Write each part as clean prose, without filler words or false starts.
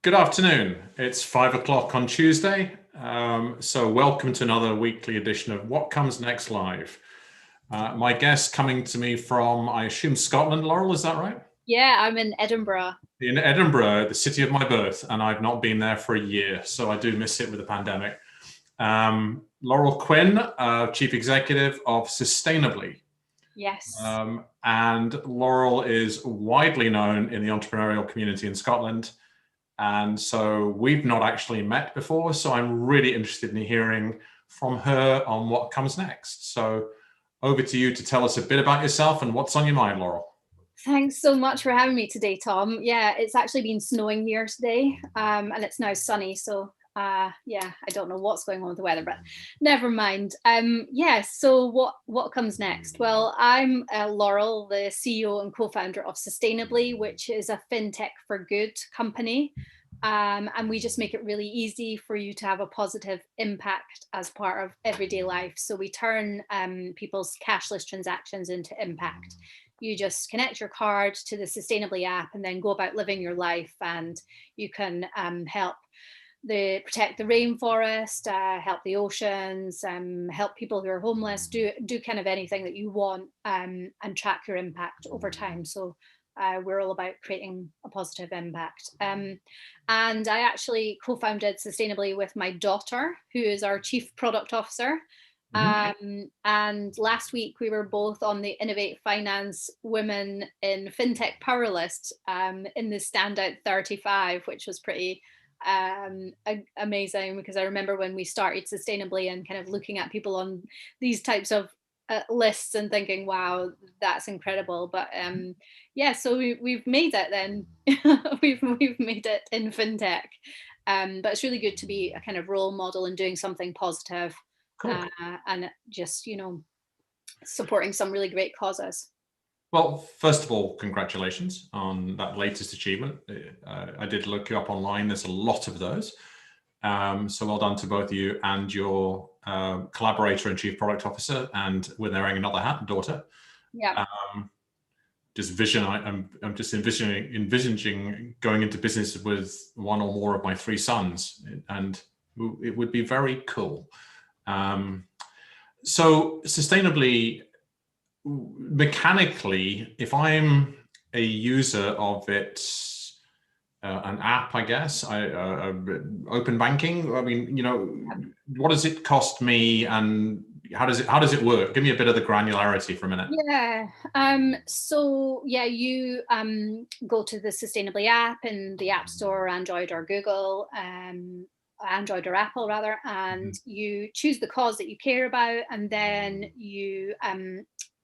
Good afternoon. It's 5 o'clock on Tuesday. So welcome to another weekly edition of What Comes Next Live. My guest coming to me from, I assume, Scotland. Loral, is that right? Yeah, I'm in Edinburgh. In Edinburgh, the city of my birth, and I've not been there for a year, so I do miss it with the pandemic. Laurel Quinn, Chief Executive of Sustainably. Yes. And Laurel is widely known in the entrepreneurial community in Scotland. And so we've not actually met before, so I'm really interested in hearing from her on what comes next. So over to you to tell us a bit about yourself and what's on your mind, Laurel. Thanks so much for having me today, Tom. Yeah, it's actually been snowing here today, and it's now sunny. So yeah, I don't know what's going on with the weather, but never mind. Yeah, so what comes next? Well, I'm Laurel, the CEO and co-founder of Sustainably, which is a fintech for good company. And we just make it really easy for you to have a positive impact as part of everyday life. So we turn people's cashless transactions into impact. You just connect your card to the Sustainably app and then go about living your life, and you can help protect the rainforest, help the oceans, help people who are homeless, do kind of anything that you want, and track your impact over time. So we're all about creating a positive impact. And I actually co-founded Sustainably with my daughter, who is our Chief Product Officer. And last week we were both on the Innovate Finance Women in FinTech Power List in the Standout 35, which was pretty amazing, because I remember when we started Sustainably and kind of looking at people on these types of lists and thinking, wow, that's incredible. But yeah, so we've made it then. we've made it in FinTech. But it's really good to be a kind of role model and doing something positive. Cool. And just, supporting some really great causes. Well, first of all, congratulations on that latest achievement. I did look you up online. There's a lot of those. So well done to both of you and your collaborator and Chief Product Officer, and we're wearing another hat, daughter. Yeah. I'm just envisioning going into business with one or more of my three sons, and it would be very cool. So Sustainably, mechanically, if I'm a user of it, an app, I guess, open banking, I mean, what does it cost me, and how does it work? Give me a bit of the granularity for a minute. Yeah. So yeah, you go to the Sustainably app in the App Store, Android or Google, Android or Apple rather, and you choose the cause that you care about, and then you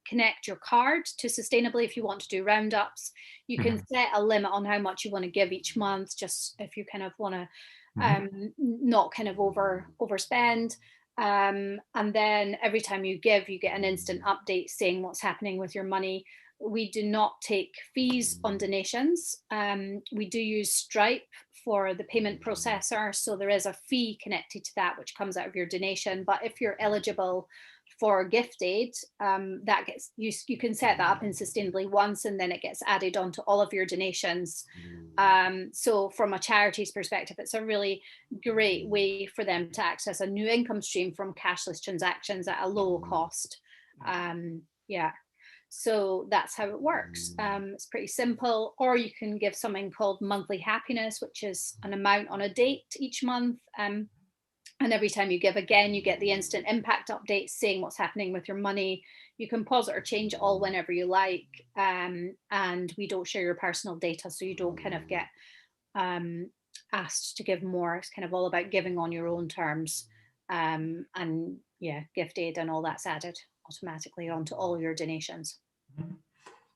connect your card to Sustainably if you want to do roundups. You can set a limit on how much you want to give each month, just if you kind of want to not kind of overspend. And then every time you give, you get an instant update saying what's happening with your money. We do not take fees on donations. We do use Stripe for the payment processor, so there is a fee connected to that which comes out of your donation. But if you're eligible for gift aid, that gets you can set that up in Sustainably once, and then it gets added onto all of your donations. So from a charity's perspective, it's a really great way for them to access a new income stream from cashless transactions at a low cost. Yeah. So that's how it works. It's pretty simple. Or you can give something called monthly happiness, which is an amount on a date each month. And every time you give again, you get the instant impact update saying what's happening with your money. You can pause it or change it all whenever you like. And we don't share your personal data, so you don't kind of get asked to give more. It's kind of all about giving on your own terms. And yeah, gift aid and all that's added automatically onto all your donations.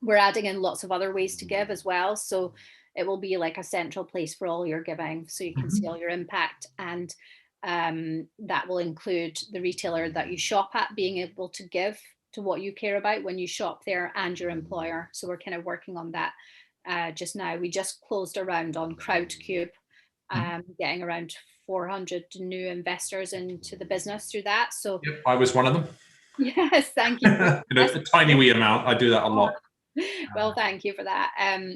We're adding in lots of other ways to give as well. So it will be like a central place for all your giving, so you can see all your impact. And that will include the retailer that you shop at being able to give to what you care about when you shop there, and your employer. So we're kind of working on that just now. We just closed a round on Crowdcube, getting around 400 new investors into the business through that. So yep, I was one of them. Yes, thank you. In a tiny wee amount. I do that a lot. Well, thank you for that.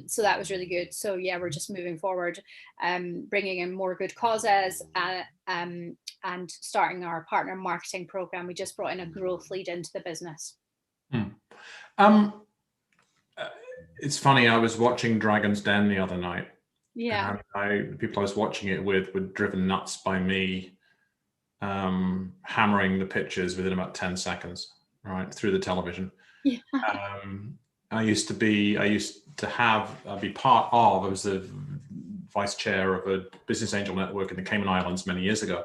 So that was really good. So yeah, we're just moving forward, bringing in more good causes, and starting our partner marketing program. We just brought in a growth lead into the business. Um, it's funny. I was watching Dragon's Den the other night. Yeah. And the people I was watching it with were driven nuts by me hammering the pictures within about 10 seconds, right, through the television. Yeah. I used to be part of, I was the vice chair of a business angel network in the Cayman Islands many years ago.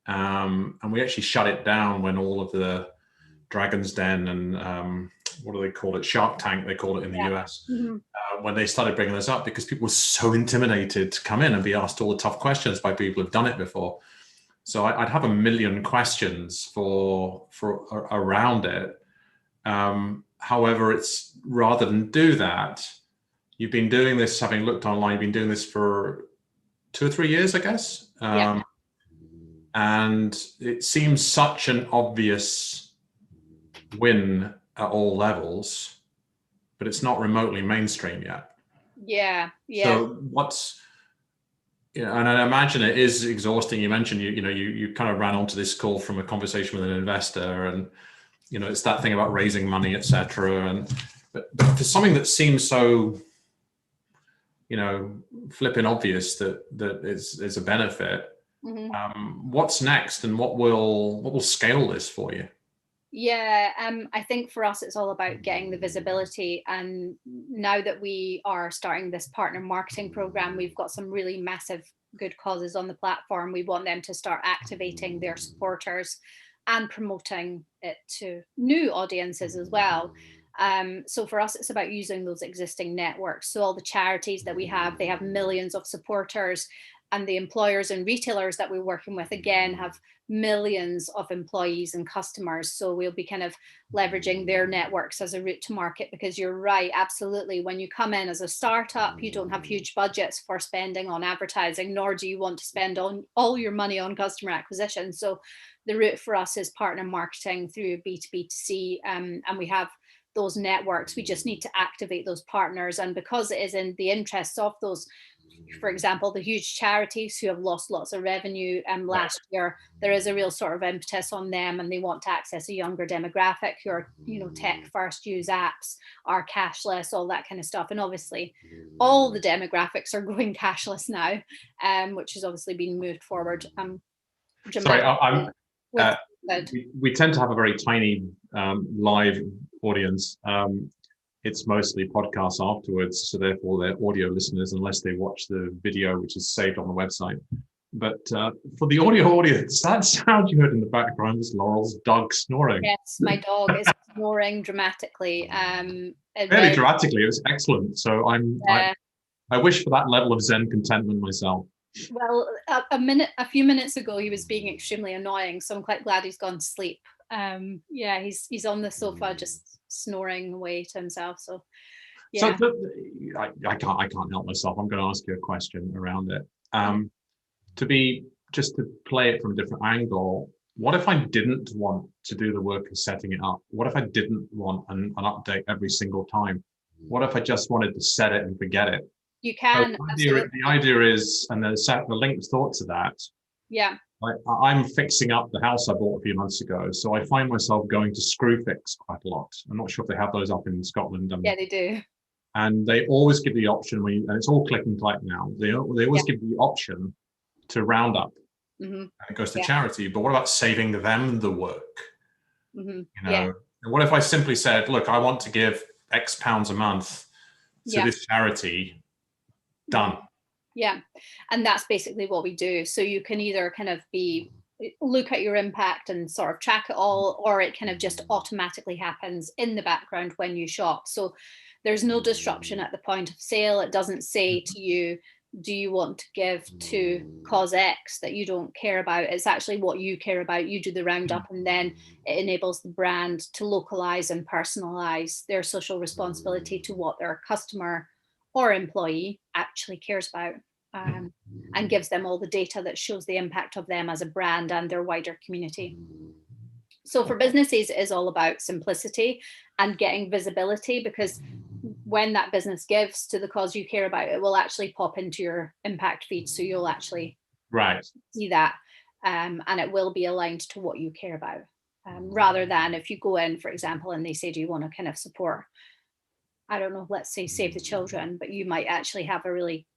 And we actually shut it down when all of the Dragon's Den and what do they call it? Shark Tank, they call it in the US. When they started bringing this up, because people were so intimidated to come in and be asked all the tough questions by people who've done it before. So I'd have a million questions for around it. However, it's rather than do that, you've been doing this, having looked online, you've been doing this for 2 or 3 years, I guess. Yeah. And it seems such an obvious win at all levels, but it's not remotely mainstream yet. Yeah. So and I imagine it is exhausting. You mentioned you kind of ran onto this call from a conversation with an investor, and it's that thing about raising money, etc. But for something that seems so flipping obvious that is a benefit, what's next, and what will scale this for you? Yeah, I think for us, it's all about getting the visibility. And now that we are starting this partner marketing program, we've got some really massive good causes on the platform. We want them to start activating their supporters and promoting it to new audiences as well. So for us, it's about using those existing networks. So all the charities that we have, they have millions of supporters, and the employers and retailers that we're working with, again, have millions of employees and customers. So we'll be kind of leveraging their networks as a route to market, because you're right, absolutely. When you come in as a startup, you don't have huge budgets for spending on advertising, nor do you want to spend all your money on customer acquisition. So the route for us is partner marketing through B2B2C, and we have those networks. We just need to activate those partners. And because it is in the interests of those, for example, the huge charities who have lost lots of revenue last year, there is a real sort of impetus on them, and they want to access a younger demographic who are, tech first, use apps, are cashless, all that kind of stuff. And obviously all the demographics are going cashless now, which has obviously been moved forward. Sorry, we tend to have a very tiny live audience. It's mostly podcasts afterwards, so therefore they're audio listeners unless they watch the video, which is saved on the website. But for the audio audience, that sound you heard in the background was Laurel's dog snoring. Yes, my dog is snoring dramatically. Very dramatically, it was excellent. So I wish for that level of Zen contentment myself. Well, a few minutes ago, he was being extremely annoying, so I'm quite glad he's gone to sleep. He's on the sofa just snoring away to himself. So yeah. So I can't help myself. I'm going to ask you a question around it. To play it from a different angle, what if I didn't want to do the work of setting it up? What if I didn't want an update every single time? What if I just wanted to set it and forget it? You can. The idea is, and the linked thought to that. Yeah. I'm fixing up the house I bought a few months ago, so I find myself going to Screwfix quite a lot. I'm not sure if they have those up in Scotland. Yeah, they do. And they always give the option, and it's all click and collect now. They always give the option to round up, and it goes to charity. But what about saving them the work? And what if I simply said, look, I want to give X pounds a month to this charity. Done. Yeah, and that's basically what we do. So you can either kind of look at your impact and sort of track it all, or it kind of just automatically happens in the background when you shop. So there's no disruption at the point of sale. It doesn't say to you, do you want to give to cause X that you don't care about? It's actually what you care about. You do the roundup, and then it enables the brand to localize and personalize their social responsibility to what their customer or employee actually cares about, and gives them all the data that shows the impact of them as a brand and their wider community. So for businesses, it is all about simplicity and getting visibility, because when that business gives to the cause you care about, it will actually pop into your impact feed. So you'll actually see that, and it will be aligned to what you care about. Rather than if you go in, for example, and they say, do you want to kind of support, I don't know, let's say Save the Children, but you might actually have a really,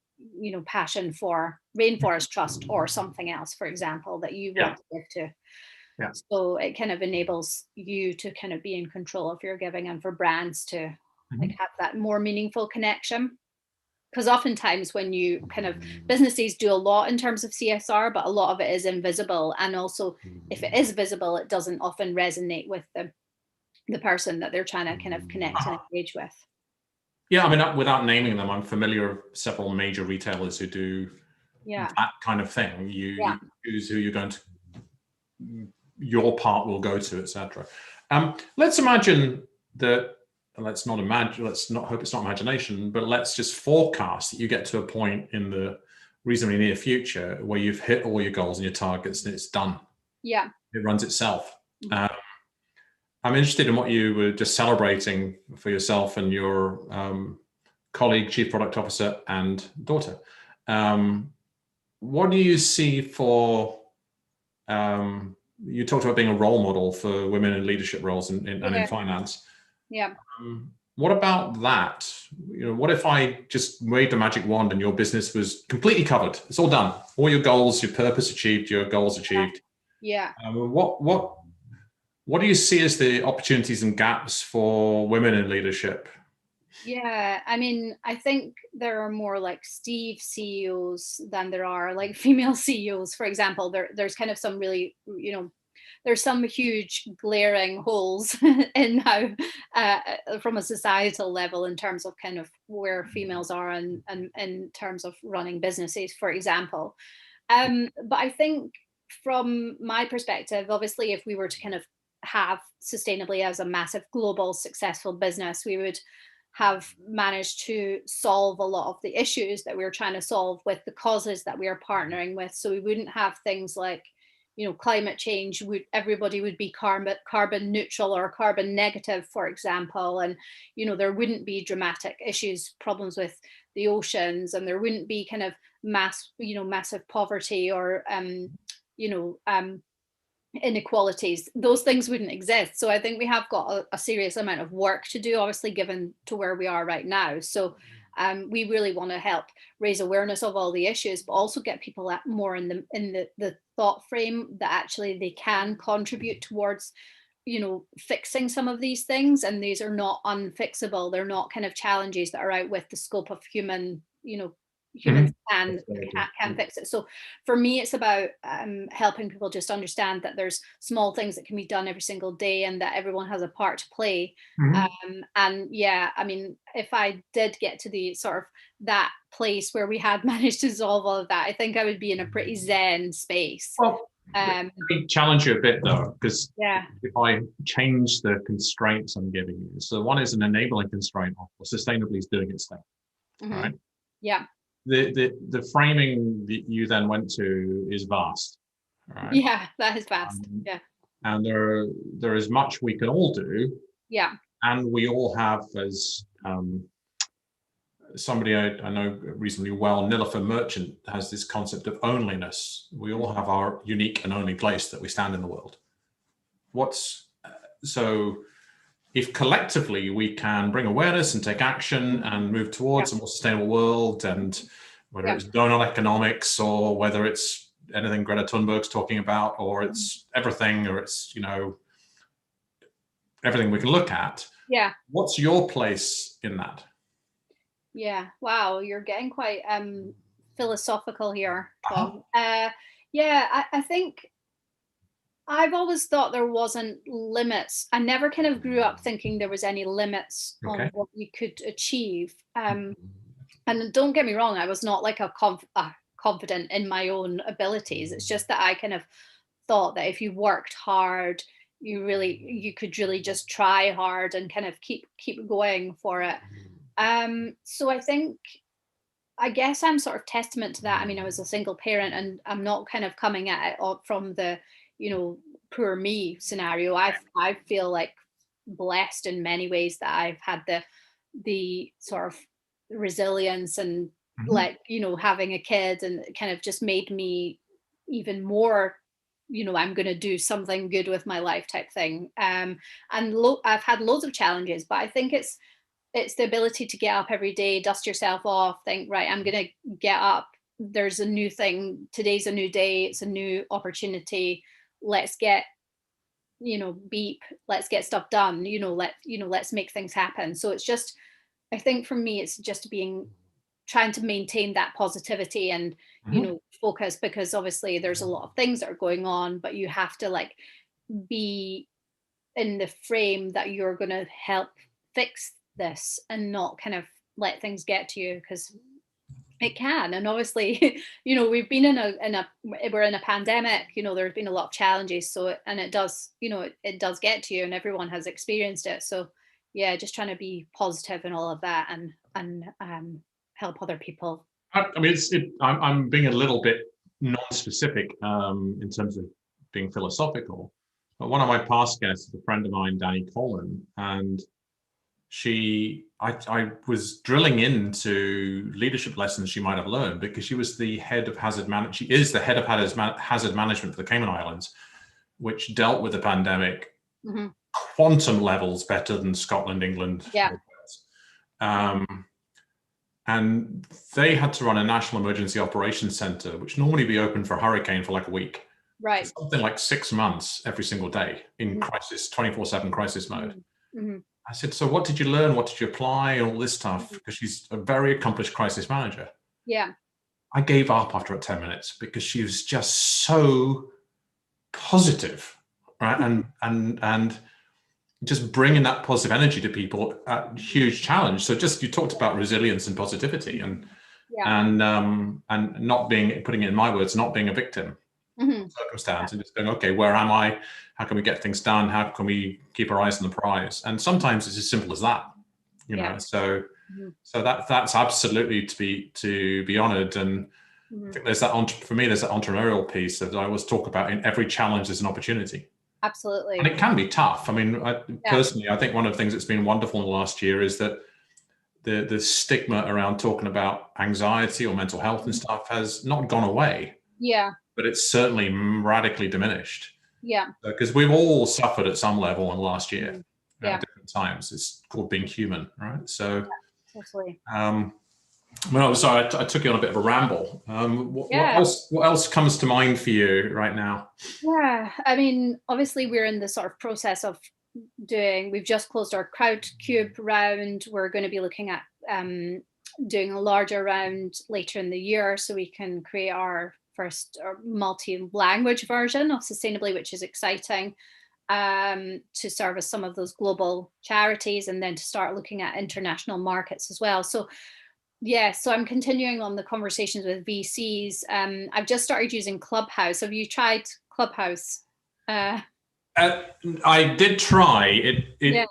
passion for Rainforest Trust or something else, for example, that you want to give to. Yeah. So it kind of enables you to kind of be in control of your giving, and for brands to like have that more meaningful connection. Because oftentimes when you kind of, businesses do a lot in terms of CSR, but a lot of it is invisible. And also if it is visible, it doesn't often resonate with the person that they're trying to kind of connect and engage with. Yeah, I mean, without naming them, I'm familiar with several major retailers who do that kind of thing. You choose who you're going to, your part will go to, etc. Let's imagine that, let's not hope it's not imagination, but let's just forecast that you get to a point in the reasonably near future where you've hit all your goals and your targets and it's done. Yeah. It runs itself. I'm interested in what you were just celebrating for yourself and your colleague, chief product officer, and daughter. What do you see for, you talked about being a role model for women in leadership roles and in finance. Yeah. What about that? What if I just waved a magic wand and your business was completely covered? It's all done. All your goals, your purpose achieved, your goals achieved. Yeah. What do you see as the opportunities and gaps for women in leadership? Yeah, I mean, I think there are more like Steve CEOs than there are like female CEOs, for example. There's kind of some really, there's some huge glaring holes in how, from a societal level, in terms of kind of where females are and in terms of running businesses, for example. But I think from my perspective, obviously, if we were to kind of have Sustainably as a massive global successful business, we would have managed to solve a lot of the issues that we were trying to solve with the causes that we are partnering with. So we wouldn't have things like, climate change, everybody would be carbon neutral or carbon negative, for example. And, there wouldn't be dramatic problems with the oceans, and there wouldn't be kind of massive poverty or, inequalities. Those things wouldn't exist. So I think we have got a serious amount of work to do, obviously, given to where we are right now. So we really want to help raise awareness of all the issues, but also get people more in the thought frame that actually they can contribute towards, fixing some of these things. And these are not unfixable. They're not kind of challenges that are out with the scope of humans can fix it. So for me, it's about helping people just understand that there's small things that can be done every single day and that everyone has a part to play. And yeah, I mean, if I did get to the sort of that place where we had managed to solve all of that, I think I would be in a pretty zen space. Well, let me challenge you a bit though, because if I change the constraints I'm giving you, so one is an enabling constraint, or Sustainably is doing its thing, right? Yeah. The framing that you then went to is vast, right? Yeah, that is vast. And there is much we can all do. Yeah. And we all have, as somebody I know reasonably well, Nilofer Merchant, has this concept of onlyness. We all have our unique and only place that we stand in the world. So if collectively we can bring awareness and take action and move towards a more sustainable world, and whether it's donut economics or whether it's anything Greta Thunberg's talking about, or it's everything, or it's, everything we can look at. Yeah. What's your place in that? Yeah. Wow. You're getting quite philosophical here, Tom. I think I've always thought there wasn't limits. I never kind of grew up thinking there was any limits on what you could achieve. And don't get me wrong, I was not like confident in my own abilities. It's just that I kind of thought that if you worked hard, you could really just try hard and kind of keep going for it. So I guess I'm sort of testament to that. I mean, I was a single parent, and I'm not kind of coming at it from the poor me scenario. I feel like blessed in many ways that I've had the sort of resilience and Mhm. like, having a kid, and it kind of just made me even more, I'm going to do something good with my life type thing. And I've had loads of challenges, but I think it's the ability to get up every day, dust yourself off, think, right, I'm going to get up. There's a new thing. Today's a new day. It's a new opportunity. Let's get, beep, let's get stuff done, let's make things happen. So it's just, I think for me, it's just trying to maintain that positivity and, Mhm. focus, because obviously there's a lot of things that are going on, but you have to like be in the frame that you're going to help fix this and not kind of let things get to you, because it can. And obviously, we've been we're in a pandemic, there's been a lot of challenges. So, and it does, it does get to you, and everyone has experienced it. So yeah, just trying to be positive and all of that, and help other people. I mean, I'm being a little bit non-specific in terms of being philosophical, but one of my past guests is a friend of mine, Danny Coleman, and I was drilling into leadership lessons she might have learned, because she was the head of hazard management. She is the head of hazard management for the Cayman Islands, which dealt with the pandemic Mm-hmm. quantum levels better than Scotland, England, Yeah. or Wales. And they had to run a national emergency operations center, which normally be open for a hurricane for like a week, Right. for something like 6 months every single day in Mm-hmm. crisis, 24/7 crisis mode. Mm-hmm. I said, so what did you learn? What did you apply? And all this stuff, Mm-hmm. because she's a very accomplished crisis manager. Yeah. I gave up after 10 minutes because she was just so positive, right? And just bringing that positive energy to people, a huge challenge. So just, you talked about resilience and positivity, and Yeah. and not putting it in my words, not being a victim Mm-hmm. circumstance, and just going, okay, where am I? How can we get things done? How can we keep our eyes on the prize? And sometimes it's as simple as that, Yeah. So Mm-hmm. so that's absolutely to be honored. And I think there's that for me, there's that entrepreneurial piece that I always talk about. In every challenge, there's an opportunity. Absolutely. And it can be tough. I mean, Yeah. personally, I think one of the things that's been wonderful in the last year is that the stigma around talking about anxiety or mental health and stuff has not gone away, Yeah. but it's certainly radically diminished. Yeah. Because we've all suffered at some level in the last year, Mm-hmm. at Yeah. different times. It's called being human, right? So, Totally. well, sorry, I took you on a bit of a ramble. Yeah. What else comes to mind for you right now? Yeah. I mean, obviously we're in the sort of process of we've just closed our Crowdcube round. We're going to be looking at doing a larger round later in the year, so we can create our first multi-language version of Sustainably, which is exciting, to service some of those global charities, and then to start looking at international markets as well. So yeah, so I'm continuing on the conversations with VCs. I've just started using Clubhouse. Have you tried Clubhouse? I did try it. Yeah.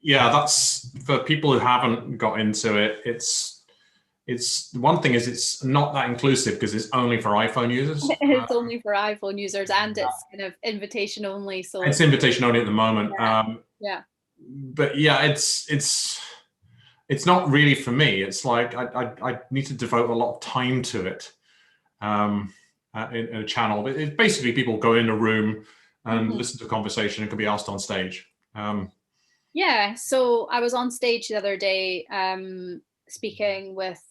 Yeah, that's for people who haven't got into it. It's one thing is it's not that inclusive because it's only for iPhone users. It's only for iPhone users, and it's kind of invitation only. So It's invitation only at the moment. yeah. But yeah, it's not really for me. It's like I need to devote a lot of time to it in a channel. But it's basically people go in a room and listen to a conversation and can be asked on stage. Yeah, so I was on stage the other day speaking with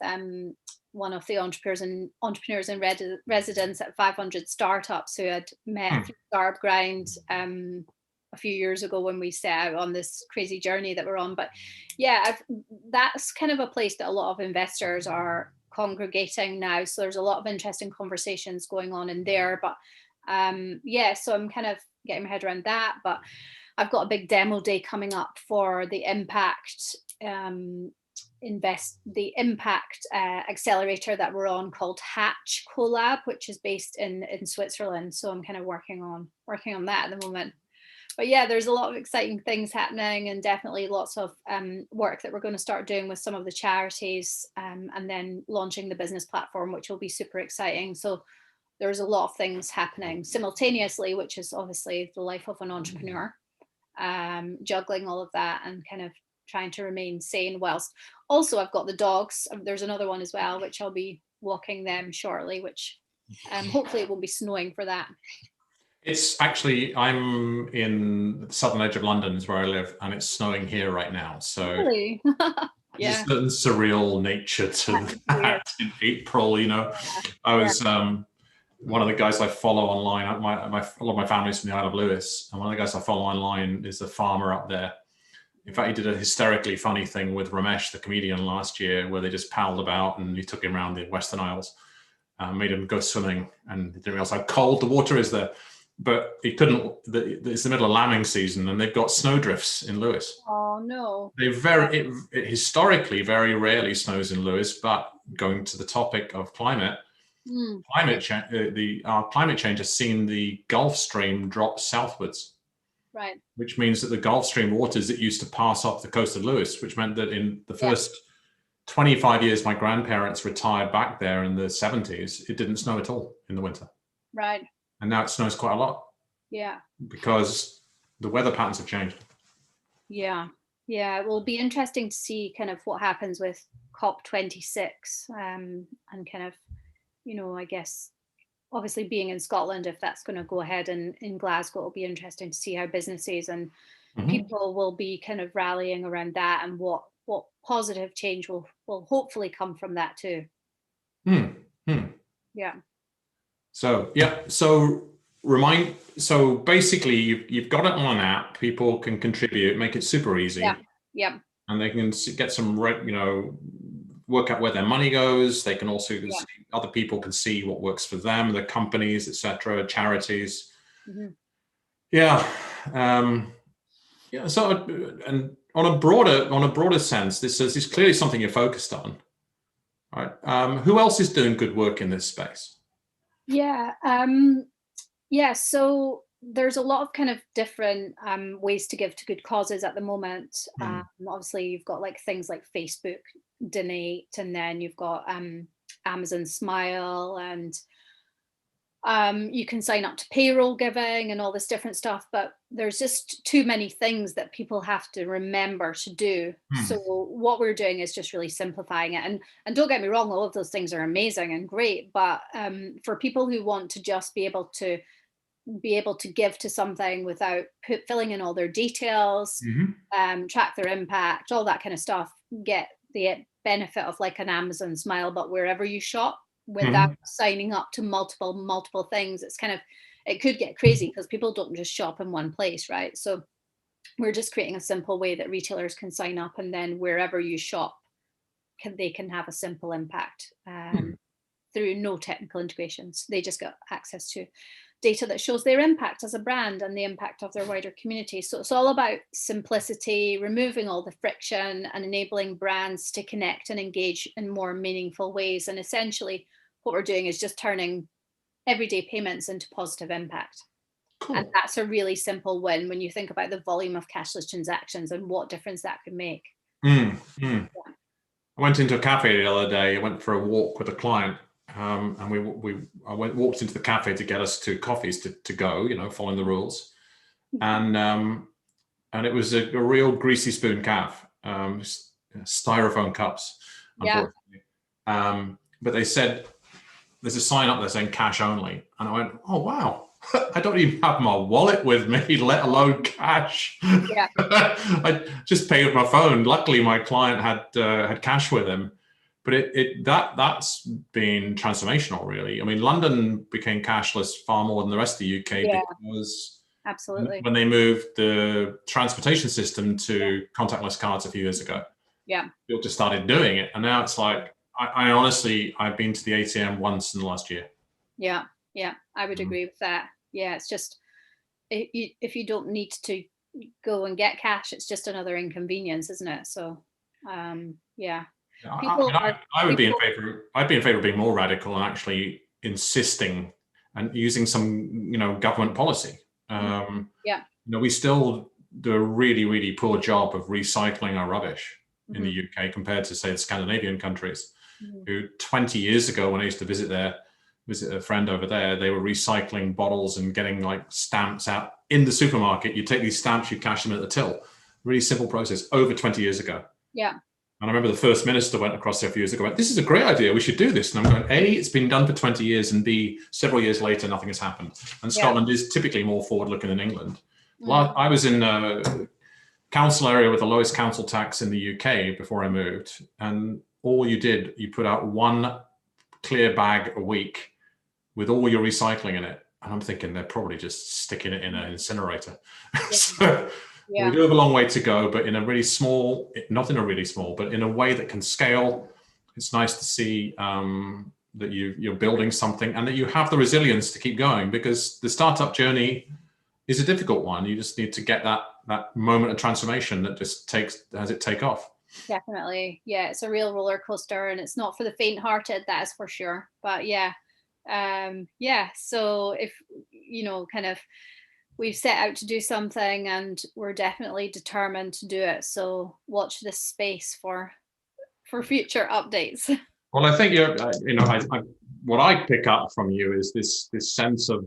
one of the entrepreneurs in residence at 500 startups who had met through Startup Grind a few years ago when we set out on this crazy journey that we're on. But yeah, that's kind of a place that a lot of investors are congregating now. So there's a lot of interesting conversations going on in there. But yeah, so I'm kind of getting my head around that. But I've got a big demo day coming up for the Impact accelerator that we're on, called Hatch Collab, which is based in Switzerland. So I'm kind of working on that at the moment. But yeah, there's a lot of exciting things happening, and definitely lots of work that we're going to start doing with some of the charities, and then launching the business platform, which will be super exciting. So there's a lot of things happening simultaneously, which is obviously the life of an entrepreneur. Juggling all of that and kind of trying to remain sane whilst also I've got the dogs. There's another one as well, which I'll be walking them shortly, which hopefully it won't be snowing for that. It's actually, I'm in the southern edge of London is where I live, and it's snowing here right now. So really? there's a certain surreal nature to that in April, you know. I was one of the guys I follow online, a lot of my family's from the Isle of Lewis, and one of the guys I follow online is a farmer up there. In fact, he did a hysterically funny thing with Ramesh, the comedian, last year, where they just palled about and he took him around the Western Isles, made him go swimming, and didn't realize how cold the water is there. But he couldn't, it's the middle of lambing season and they've got snowdrifts in Lewis. Oh, no. It historically very rarely snows in Lewis, but going to the topic of climate, climate change has seen the Gulf Stream drop southwards. Right. Which means that the Gulf Stream waters that used to pass up the coast of Lewis, which meant that in the first 25 years my grandparents retired back there in the 70s, it didn't snow at all in the winter. Right. And now it snows quite a lot. Yeah. Because the weather patterns have changed. Yeah. Yeah. It will be interesting to see kind of what happens with COP26 and kind of, you know, I guess, obviously being in Scotland, if that's going to go ahead in Glasgow, it'll be interesting to see how businesses and people will be kind of rallying around that and what positive change will hopefully come from that too. Yeah. So basically you've got it on an app, people can contribute, make it super easy. Yeah. And they can get some, you know, work out where their money goes. They can also see, other people can see what works for them, the companies, etc., charities. So, and on a broader sense, this is clearly something you're focused on, right? Who else is doing good work in this space? So there's a lot of kind of different ways to give to good causes at the moment. Obviously, you've got like things like Facebook Donate, and then you've got Amazon Smile, and you can sign up to payroll giving and all this different stuff. But there's just too many things that people have to remember to do. So what we're doing is just really simplifying it. And don't get me wrong, all of those things are amazing and great. But for people who want to just be able to give to something without filling in all their details, track their impact, all that kind of stuff, get the benefit of like an Amazon Smile, but wherever you shop, without signing up to multiple things. It's kind of, it could get crazy because people don't just shop in one place, right? So we're just creating a simple way that retailers can sign up, and then wherever you shop, they can have a simple impact through no technical integrations. They just got access to data that shows their impact as a brand and the impact of their wider community. So it's all about simplicity, removing all the friction and enabling brands to connect and engage in more meaningful ways. And essentially what we're doing is just turning everyday payments into positive impact. Cool. And that's a really simple win when you think about the volume of cashless transactions and what difference that could make. I went into a cafe the other day. I went for a walk with a client. And I walked into the cafe to get us to coffees to go, you know, following the rules, and it was a real greasy spoon caf, styrofoam cups, unfortunately. But they said there's a sign up there saying cash only, and I went, oh wow, I don't even have my wallet with me, let alone cash. I just paid with my phone. Luckily, my client had cash with him. But that's been transformational, really. I mean, London became cashless far more than the rest of the UK because when they moved the transportation system to contactless cards a few years ago, people just started doing it. And now it's like, I honestly, I've been to the ATM once in the last year. Yeah, I would agree with that. Yeah, it's just, if you don't need to go and get cash, it's just another inconvenience, isn't it? So, I'd be in favor of being more radical and actually insisting and using some, you know, government policy. You know, we still do a really, really poor job of recycling our rubbish in the UK compared to, say, the Scandinavian countries, who 20 years ago, when I used to visit a friend over there, they were recycling bottles and getting like stamps out in the supermarket. You take these stamps, you cash them at the till. really simple process over 20 years ago. Yeah. And I remember the First Minister went across there a few years ago, went, this is a great idea, we should do this. And I'm going, A, it's been done for 20 years, and B, several years later, nothing has happened. And Scotland is typically more forward-looking than England. Well, I was in a council area with the lowest council tax in the UK before I moved. And all you did, you put out one clear bag a week with all your recycling in it. And I'm thinking they're probably just sticking it in an incinerator. So we do have a long way to go, but in a really small, not in a really small, but in a way that can scale. It's nice to see that you're building something and that you have the resilience to keep going, because the startup journey is a difficult one. You just need to get that moment of transformation that just has it take off. Definitely. Yeah, it's a real roller coaster, and it's not for the faint-hearted, that is for sure. But so if, kind of, we've set out to do something and we're definitely determined to do it. So watch this space for future updates. Well, I think what I pick up from you is this sense of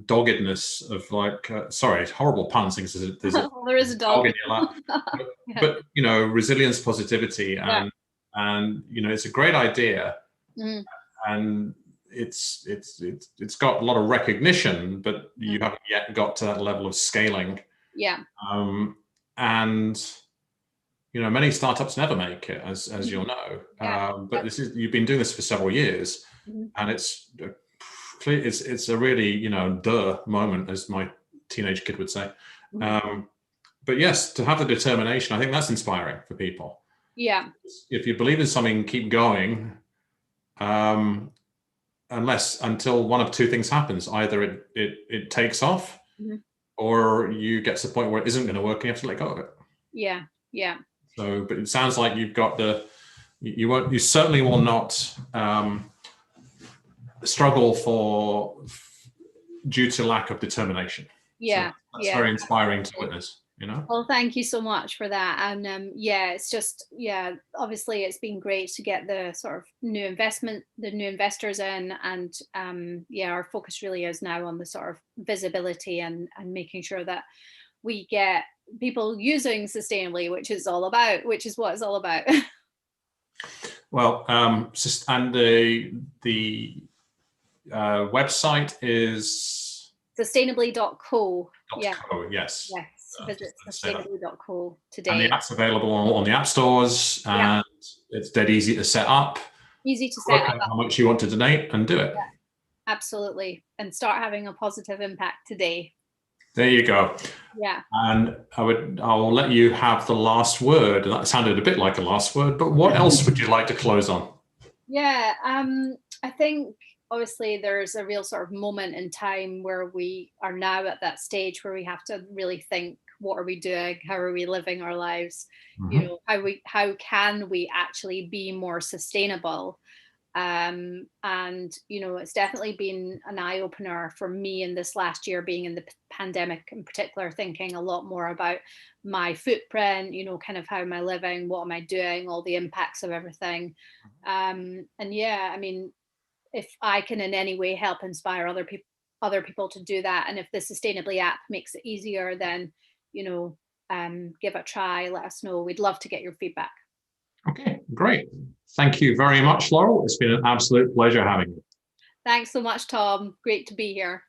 doggedness of like, sorry, horrible puns. There's there is a dog in your lap. But resilience, positivity, and it's a great idea, and it's got a lot of recognition, but you haven't yet got to that level of scaling. And many startups never make it, as you'll know. But you've been doing this for several years, and it's a really duh moment, as my teenage kid would say. But yes, to have the determination, I think that's inspiring for people. Yeah. If you believe in something, keep going. Until one of two things happens: either it takes off, or you get to the point where it isn't going to work and you have to let go of it. Yeah. So, but it sounds like you've got you certainly will not struggle due to lack of determination. So that's very inspiring to witness. Well, thank you so much for that. And it's just, obviously it's been great to get the sort of new investors in, and our focus really is now on the sort of visibility and making sure that we get people using Sustainably, which is what it's all about. Well, and the website is sustainably.co. Yes. Visit sustainably.co today. And the app's available on the app stores, and it's dead easy to set up. Easy to set up. How much you want to donate and do it. Yeah, absolutely. And start having a positive impact today. There you go. Yeah. And I'll let you have the last word. And that sounded a bit like a last word, but what else would you like to close on? Yeah, I think obviously there's a real sort of moment in time where we are now at that stage where we have to really think, what are we doing? How are we living our lives? How can we actually be more sustainable? And it's definitely been an eye-opener for me in this last year, being in the pandemic in particular, thinking a lot more about my footprint, kind of how am I living, what am I doing, all the impacts of everything. If I can in any way help inspire other people to do that, and if the Sustainably app makes it easier, then give it a try, let us know. We'd love to get your feedback. Okay, great. Thank you very much, Loral. It's been an absolute pleasure having you. Thanks so much, Tom. Great to be here.